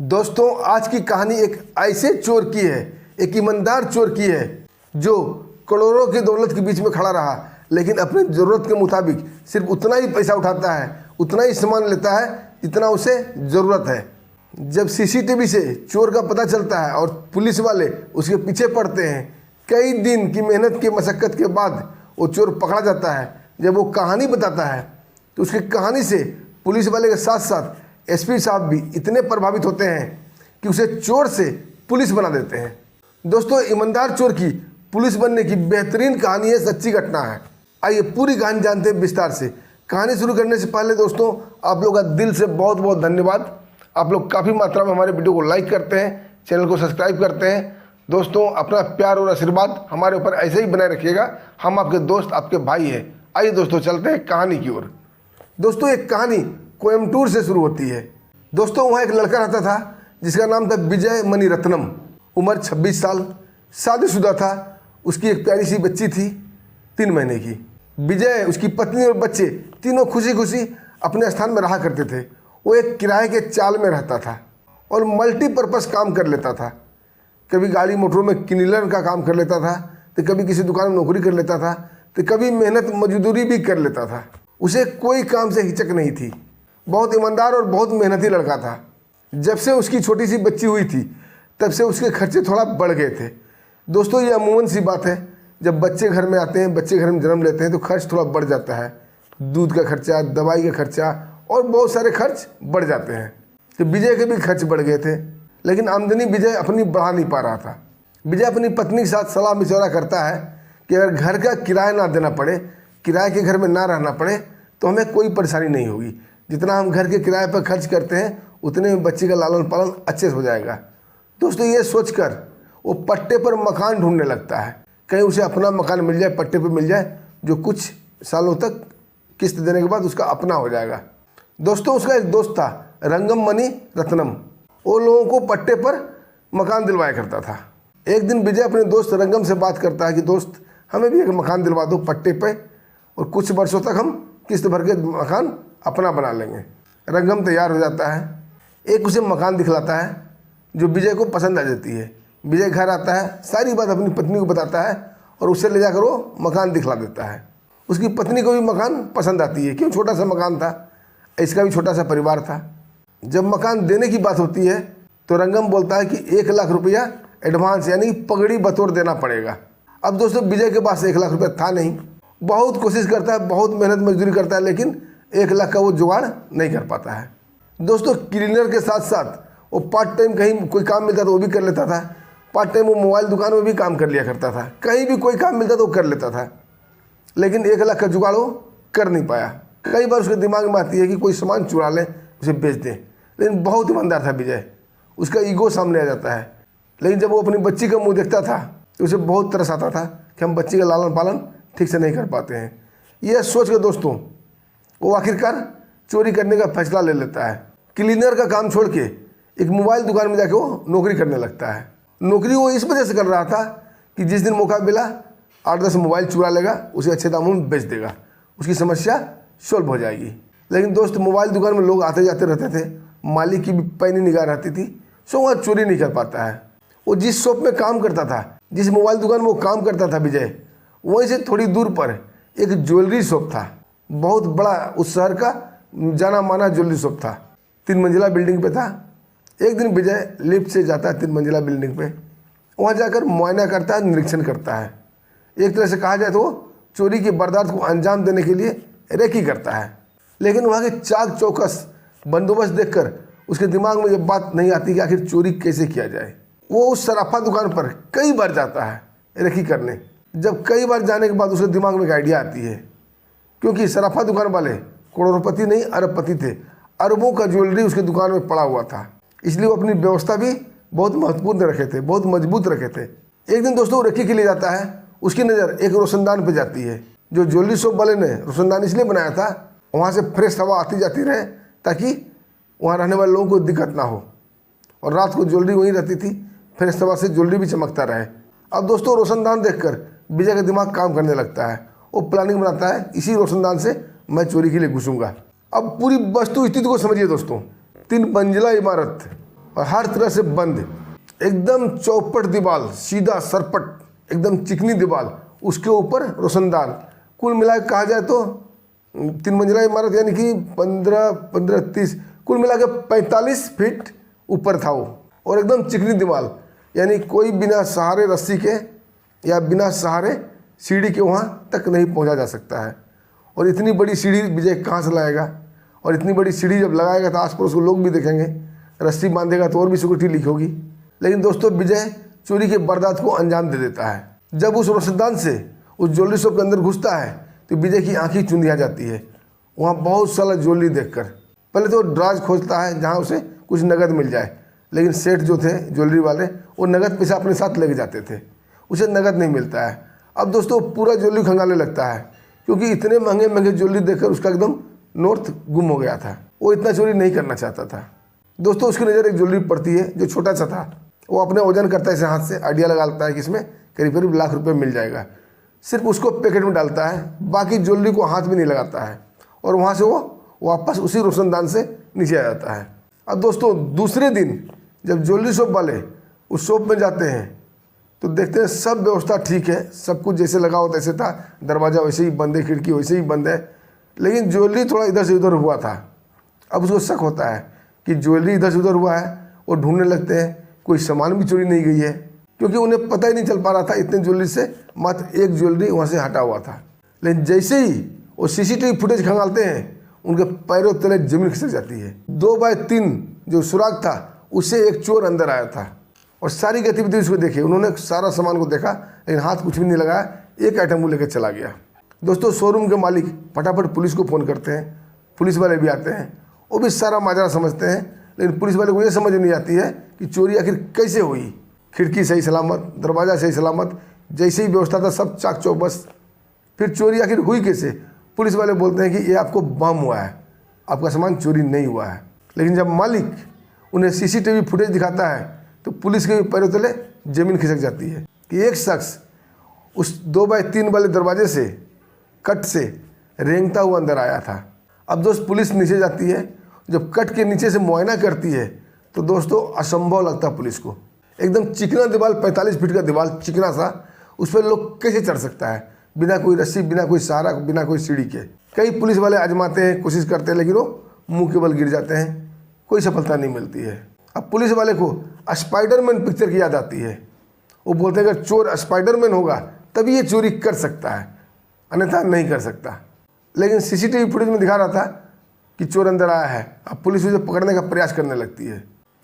दोस्तों, आज की कहानी एक ऐसे चोर की है, एक ईमानदार चोर की है जो करोड़ों की दौलत के बीच में खड़ा रहा, लेकिन अपनी ज़रूरत के मुताबिक सिर्फ उतना ही पैसा उठाता है, उतना ही सामान लेता है जितना उसे ज़रूरत है। जब सीसीटीवी से चोर का पता चलता है और पुलिस वाले उसके पीछे पड़ते हैं, कई दिन की मेहनत की मशक्क़त के बाद वो चोर पकड़ा जाता है। जब वो कहानी बताता है तो उसकी कहानी से पुलिस वाले के साथ साथ एसपी साहब भी इतने प्रभावित होते हैं कि उसे चोर से पुलिस बना देते हैं। दोस्तों, ईमानदार चोर की पुलिस बनने की बेहतरीन कहानी है, सच्ची घटना है। आइए पूरी कहानी जानते हैं विस्तार से। कहानी शुरू करने से पहले दोस्तों, आप लोग का दिल से बहुत बहुत धन्यवाद। आप लोग काफ़ी मात्रा में हमारे वीडियो को लाइक करते हैं, चैनल को सब्सक्राइब करते हैं। दोस्तों, अपना प्यार और आशीर्वाद हमारे ऊपर ऐसे ही बनाए रखिएगा। हम आपके दोस्त, आपके भाई हैं। आइए दोस्तों, चलते हैं कहानी की ओर। दोस्तों, एक कहानी कोयम्बटूर से शुरू होती है। दोस्तों, वहाँ एक लड़का रहता था जिसका नाम था विजय मणिरत्नम। उम्र 26 साल, शादीशुदा था। उसकी एक प्यारी सी बच्ची थी 3 महीने की। विजय, उसकी पत्नी और बच्चे तीनों खुशी खुशी अपने स्थान में रहा करते थे। वो एक किराए के चाल में रहता था और मल्टीपर्पज़ काम कर लेता था। कभी गाड़ी मोटरों में क्लीनर का काम कर लेता था, तो कभी किसी दुकान में नौकरी कर लेता था, तो कभी मेहनत मजदूरी भी कर लेता था। उसे कोई काम से हिचक नहीं थी। बहुत ईमानदार और बहुत मेहनती लड़का था। जब से उसकी छोटी सी बच्ची हुई थी तब से उसके खर्चे थोड़ा बढ़ गए थे। दोस्तों, ये अमूमन सी बात है, जब बच्चे घर में आते हैं, बच्चे घर में जन्म लेते हैं तो खर्च थोड़ा बढ़ जाता है। दूध का खर्चा, दवाई का खर्चा और बहुत सारे खर्च बढ़ जाते हैं। तो विजय के भी खर्च बढ़ गए थे, लेकिन आमदनी विजय अपनी बढ़ा नहीं पा रहा था। विजय अपनी पत्नी के साथ सलाह मशवरा करता है कि अगर घर का किराया ना देना पड़े, किराए के घर में ना रहना पड़े, तो हमें कोई परेशानी नहीं होगी। जितना हम घर के किराए पर खर्च करते हैं उतने में बच्ची का लालन पालन अच्छे से हो जाएगा। दोस्तों, ये सोचकर वो पट्टे पर मकान ढूंढने लगता है। कहीं उसे अपना मकान मिल जाए, पट्टे पर मिल जाए, जो कुछ सालों तक किस्त देने के बाद उसका अपना हो जाएगा। दोस्तों, उसका एक दोस्त था रंगम मणि रत्नम। वो लोगों को पट्टे पर मकान दिलवाया करता था। एक दिन विजय अपने दोस्त रंगम से बात करता है कि दोस्त, हमें भी एक मकान दिलवा दो पट्टे पे, और कुछ वर्षों तक हम किस्त भर के मकान अपना बना लेंगे। रंगम तैयार हो जाता है। एक उसे मकान दिखलाता है जो विजय को पसंद आ जाती है। विजय घर आता है, सारी बात अपनी पत्नी को बताता है और उसे ले जाकर वो मकान दिखला देता है। उसकी पत्नी को भी मकान पसंद आती है, क्यों, छोटा सा मकान था, इसका भी छोटा सा परिवार था। जब मकान देने की बात होती है तो रंगम बोलता है कि 1 लाख रुपया एडवांस यानी पगड़ी बतौर देना पड़ेगा। अब दोस्तों, विजय के पास 1 लाख रुपया था नहीं। बहुत कोशिश करता है, बहुत मेहनत मजदूरी करता है, लेकिन 1 लाख का वो जुगाड़ नहीं कर पाता है। दोस्तों, क्लीनर के साथ साथ वो पार्ट टाइम कहीं कोई काम मिलता था वो भी कर लेता था। पार्ट टाइम वो मोबाइल दुकान में भी काम कर लिया करता था। कहीं भी कोई काम मिलता था वो कर लेता था, लेकिन 1 लाख का जुगाड़ वो कर नहीं पाया। कई बार उसके दिमाग में आती है कि कोई सामान चुरा लें, उसे बेच दें, लेकिन बहुत ईमानदार था विजय। उसका ईगो सामने आ जाता है। लेकिन जब वो अपनी बच्ची का मुँह देखता था तो उसे बहुत तरस आता था कि हम बच्ची का लालन पालन ठीक से नहीं कर पाते हैं। यह सोच के दोस्तों, वो आखिरकार चोरी करने का फैसला ले लेता है। क्लीनर का काम छोड़ के एक मोबाइल दुकान में जाके वो नौकरी करने लगता है। नौकरी वो इस वजह से कर रहा था कि जिस दिन मौका मिला 8-10 मोबाइल चुरा लेगा, उसे अच्छे दामों में बेच देगा, उसकी समस्या सॉल्व हो जाएगी। लेकिन दोस्त, मोबाइल दुकान में लोग आते जाते रहते थे, मालिक की भी पैनी निगाह रहती थी, सो वह चोरी नहीं कर पाता है। वो जिस शॉप में काम करता था, जिस मोबाइल दुकान में वो काम करता था विजय, वहीं से थोड़ी दूर पर एक ज्वेलरी शॉप था। बहुत बड़ा, उस शहर का जाना माना ज्वेलरी शॉप था। 3 मंजिला बिल्डिंग पे था। एक दिन विजय लिफ्ट से जाता है 3 मंजिला बिल्डिंग पे। वहाँ जाकर मुआयना करता है, निरीक्षण करता है। एक तरह से कहा जाए तो वो चोरी की वारदात को अंजाम देने के लिए रेकी करता है। लेकिन वहाँ के चाक चौकस बंदोबस्त देखकर उसके दिमाग में ये बात नहीं आती कि आखिर चोरी कैसे किया जाए। वो उस सराफा दुकान पर कई बार जाता है रेकी करने। जब कई बार जाने के बाद उसके दिमाग में एक आइडिया आती है, क्योंकि सराफा दुकान वाले करोड़पति नहीं अरबपति थे। अरबों का ज्वेलरी उसकी दुकान में पड़ा हुआ था, इसलिए वो अपनी व्यवस्था भी बहुत महत्वपूर्ण रखे थे, बहुत मजबूत रखे थे। एक दिन दोस्तों, रेकी के लिए जाता है। उसकी नज़र एक रोशनदान पे जाती है। जो ज्वेलरी शॉप वाले ने रोशनदान इसलिए बनाया था, वहाँ से फ्रेश हवा आती जाती रहे, ताकि वहाँ रहने वाले लोगों को दिक्कत ना हो, और रात को ज्वेलरी वहीं रहती थी, फ्रेश हवा से ज्वेलरी भी चमकता रहे। अब दोस्तों, रोशनदान देखकर विजय का दिमाग काम करने लगता है। वो प्लानिंग बनाता है, इसी रोशनदान से मैं चोरी के लिए घुसूंगा। अब पूरी वस्तु स्थिति को समझिए दोस्तों। 3 मंजिला इमारत, और हर तरह से बंद, एकदम चौपट दीवार, सीधा सरपट एकदम चिकनी दीवार, उसके ऊपर रोशनदान। कुल मिला के कहा जाए तो 3 मंजिला इमारत, यानी कि 15-30 कुल मिला के 45 फीट ऊपर था वो, और एकदम चिकनी दीवार, यानी कोई बिना सहारे रस्सी के या बिना सहारे सीढ़ी के वहाँ तक नहीं पहुँचा जा सकता है। और इतनी बड़ी सीढ़ी विजय कहाँ से लाएगा, और इतनी बड़ी सीढ़ी जब लगाएगा तो आस पड़ोस के लोग भी देखेंगे, रस्सी बांधेगा तो और भी सिक्योरिटी लीक होगी। लेकिन दोस्तों विजय चोरी के वारदात को अंजाम दे देता है। जब उस रोशनदान से उस ज्वेलरी शॉप के अंदर घुसता है तो विजय की आंखें चुंधिया जाती है। वहाँ बहुत सारा ज्वेलरी देखकर पहले तो ड्राज खोजता है जहाँ उसे कुछ नगद मिल जाए, लेकिन सेठ जो थे ज्वेलरी वाले वो नगद पैसा अपने साथ लेके जाते थे, उसे नगद नहीं मिलता है। अब दोस्तों पूरा ज्वेलरी खंगालने लगता है, क्योंकि इतने महंगे महंगे ज्वेलरी देखकर उसका एकदम नॉर्थ गुम हो गया था। वो इतना चोरी नहीं करना चाहता था। दोस्तों उसकी नज़र एक ज्वेलरी पड़ती है जो छोटा सा था। वो अपने वजन करता है इसे हाथ से, आइडिया लगाता है कि इसमें करीब करीब लाख रुपए मिल जाएगा। सिर्फ उसको पैकेट में डालता है, बाकी ज्वेलरी को हाथ भी नहीं लगाता है, और वहाँ से वो वापस उसी रोशनदान से नीचे आ जाता है। अब दोस्तों दूसरे दिन जब ज्वेलरी शॉप वाले उस शॉप में जाते हैं तो देखते हैं सब व्यवस्था ठीक है, सब कुछ जैसे लगा हो तैसे था, दरवाज़ा वैसे ही बंद है, खिड़की वैसे ही बंद है, लेकिन ज्वेलरी थोड़ा इधर से उधर हुआ था। अब उसको शक होता है कि ज्वेलरी इधर से उधर हुआ है, और ढूंढने लगते हैं कोई सामान भी चोरी नहीं गई है, क्योंकि उन्हें पता ही नहीं चल पा रहा था इतने ज्वेलरी से मात्र एक ज्वेलरी वहाँ से हटा हुआ था। लेकिन जैसे ही वो सीसीटीवी फुटेज खंगालते हैं उनके पैरों तले जमीन खिसक जाती है। 2x3 जो सुराग था उससे एक चोर अंदर आया था, और सारी गतिविधि उसको देखी। उन्होंने सारा सामान को देखा, लेकिन हाथ कुछ भी नहीं लगाया, एक आइटम वो लेकर चला गया। दोस्तों शोरूम के मालिक फटाफट पुलिस को फ़ोन करते हैं, पुलिस वाले भी आते हैं, वो भी सारा माजरा समझते हैं, लेकिन पुलिस वाले को ये समझ नहीं आती है कि चोरी आखिर कैसे हुई। खिड़की सही सलामत, दरवाज़ा सही सलामत, जैसे ही व्यवस्था था सब चाक चौबस, फिर चोरी आखिर हुई कैसे। पुलिस वाले बोलते हैं कि ये आपको बम हुआ है, आपका सामान चोरी नहीं हुआ है। लेकिन जब मालिक उन्हें सीसीटीवी फुटेज दिखाता है तो पुलिस के पैरों तले जमीन खिसक जाती है कि एक शख्स उस 2x3 वाले दरवाजे से कट से रेंगता हुआ अंदर आया था। अब दोस्त पुलिस नीचे जाती है, जब कट के नीचे से मुआयना करती है तो दोस्तों असंभव लगता है पुलिस को। एकदम चिकना दीवार, 45 फीट का दीवार चिकना सा, उस पर लोग कैसे चढ़ सकता है बिना कोई रस्सी, बिना कोई सहारा, बिना कोई सीढ़ी के। कई पुलिस वाले आजमाते हैं, कोशिश करते हैं, लेकिन वो मुंह के बल गिर जाते हैं, कोई सफलता नहीं मिलती है। अब पुलिस वाले को स्पाइडरमैन पिक्चर की याद आती है। वो बोलते हैं अगर चोर स्पाइडरमैन होगा तभी ये चोरी कर सकता है, अन्यथा नहीं कर सकता। लेकिन सीसीटीवी फुटेज में दिखा रहा था कि चोर अंदर आया है। अब पुलिस उसे पकड़ने का प्रयास करने लगती है।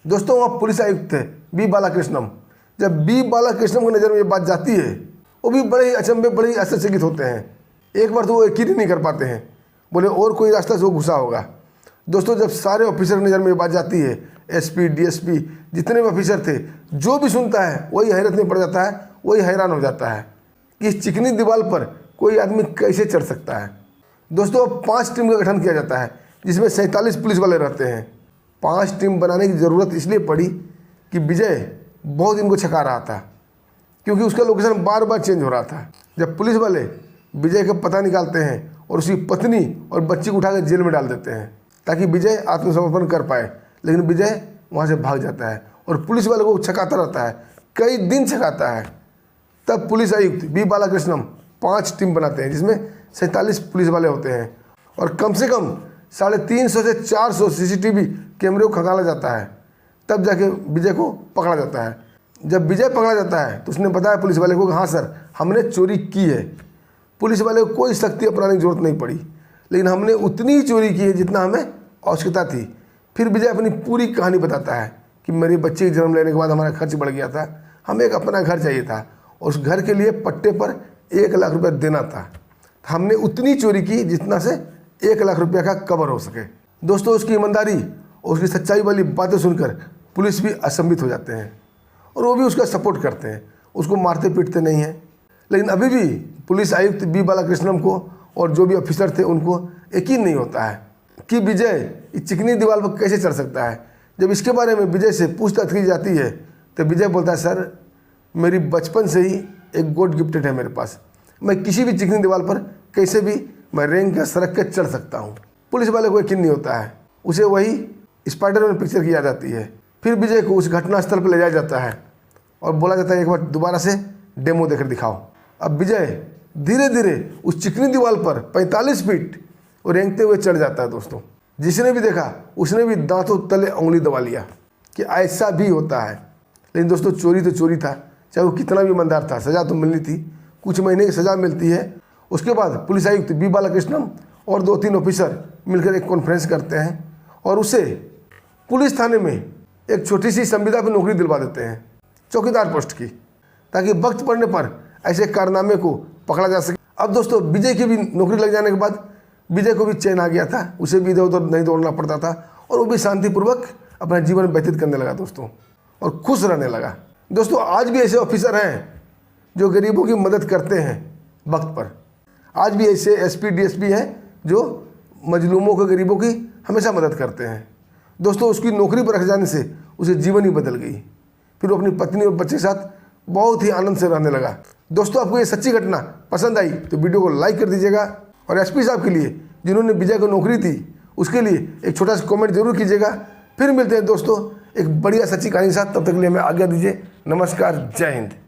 दोस्तों वहाँ पुलिस आयुक्त थे बी बालाकृष्णम। जब बी बालाकृष्णम की नज़र में ये बात जाती है, वो भी बड़े ही अचंभे, बड़े ही आश्चर्यचकित होते हैं। एक बार तो वो यकीन ही नहीं कर पाते हैं, बोले और कोई रास्ता से वो घुसा होगा। दोस्तों जब सारे ऑफिसर की नज़र में ये बात जाती है, एसपी, डीएसपी, जितने भी ऑफिसर थे, जो भी सुनता है वही हैरत में पड़ जाता है, वही हैरान हो जाता है कि इस चिकनी दीवार पर कोई आदमी कैसे चढ़ सकता है। दोस्तों 5 टीम का गठन किया जाता है, जिसमें 47 पुलिस वाले रहते हैं। 5 टीम बनाने की ज़रूरत इसलिए पड़ी कि विजय बहुत इनको छका रहा था, क्योंकि उसका लोकेशन बार बार चेंज हो रहा था। जब पुलिस वाले विजय का पता निकालते हैं और उसकी पत्नी और बच्ची को उठाकर जेल में डाल देते हैं ताकि विजय आत्मसमर्पण कर पाए, लेकिन विजय वहाँ से भाग जाता है और पुलिस वाले को छकाता रहता है, कई दिन छकाता है। तब पुलिस आयुक्त बी बालाकृष्णम 5 टीम बनाते हैं, जिसमें 47 पुलिस वाले होते हैं, और कम से कम 350 से 400 सीसीटीवी कैमरे को खंगाला जाता है। तब जाके विजय को पकड़ा जाता है। जब विजय पकड़ा जाता है तो उसने बताया पुलिस वाले को कि हाँ सर, हमने चोरी की है। पुलिस वाले को कोई सख्ती अपनाने की जरूरत नहीं पड़ी, लेकिन हमने उतनी ही चोरी की है जितना हमें आवश्यकता थी। फिर विजय अपनी पूरी कहानी बताता है कि मेरे बच्चे के जन्म लेने के बाद हमारा खर्च बढ़ गया था, हमें एक अपना घर चाहिए था, और उस घर के लिए पट्टे पर 1 लाख रुपये देना था। हमने उतनी चोरी की जितना से 1 लाख रुपये का कवर हो सके। दोस्तों उसकी ईमानदारी और उसकी सच्चाई वाली बातें सुनकर पुलिस भी असंभित हो जाते हैं, और वो भी उसका सपोर्ट करते हैं, उसको मारते पीटते नहीं हैं। लेकिन अभी भी पुलिस आयुक्त बी बालाकृष्णम को और जो भी ऑफिसर थे उनको यकीन नहीं होता है कि विजय इस चिकनी दीवार पर कैसे चढ़ सकता है। जब इसके बारे में विजय से पूछताछ की जाती है तो विजय बोलता है, सर मेरी बचपन से ही एक गॉड गिफ्टेड है मेरे पास, मैं किसी भी चिकनी दीवार पर कैसे भी मैं रेंग के सरक के चढ़ सकता हूँ। पुलिस वाले को यकीन नहीं होता है, उसे वही स्पाइडरमैन पिक्चर की याद आती है फिर विजय को उस घटनास्थल पर ले जाया जाता है और बोला जाता है एक बार दोबारा से डेमो देकर दिखाओ। अब विजय धीरे धीरे उस चिकनी दीवार पर 45 फीट और रेंगते हुए चढ़ जाता है। दोस्तों, जिसने भी देखा उसने भी दांतों तले उंगली दबा लिया कि ऐसा भी होता है। लेकिन दोस्तों, चोरी तो चोरी था, चाहे वो कितना भी ईमानदार था, सज़ा तो मिलनी थी। कुछ महीने की सज़ा मिलती है। उसके बाद पुलिस आयुक्त बी बालाकृष्णम और 2-3 ऑफिसर मिलकर एक कॉन्फ्रेंस करते हैं और उसे पुलिस थाने में एक छोटी सी संविदा पर नौकरी दिलवा देते हैं, चौकीदार पोस्ट की, ताकि वक्त पड़ने पर ऐसे कारनामे को पकड़ा जा सके। अब दोस्तों, विजय की भी नौकरी लग जाने के बाद विजय को भी चैन आ गया था, उसे भी इधर उधर नहीं दौड़ना पड़ता था और वो भी शांतिपूर्वक अपना जीवन व्यतीत करने लगा दोस्तों, और खुश रहने लगा। दोस्तों, आज भी ऐसे ऑफिसर हैं जो गरीबों की मदद करते हैं वक्त पर। आज भी ऐसे एसपी डीएसपी हैं जो मजलूमों को, गरीबों की हमेशा मदद करते हैं। दोस्तों, उसकी नौकरी पर रख जाने से उसे जीवन ही बदल गई। फिर वो अपनी पत्नी और बच्चे के साथ बहुत ही आनंद से रहने लगा। दोस्तों, आपको ये सच्ची घटना पसंद आई तो वीडियो को लाइक कर दीजिएगा और एसपी साहब के लिए जिन्होंने विजय को नौकरी दी उसके लिए एक छोटा सा कमेंट जरूर कीजिएगा। फिर मिलते हैं दोस्तों एक बढ़िया सच्ची कहानी के साथ। तब तक के लिए हमें आज्ञा दीजिए। नमस्कार, जय हिंद।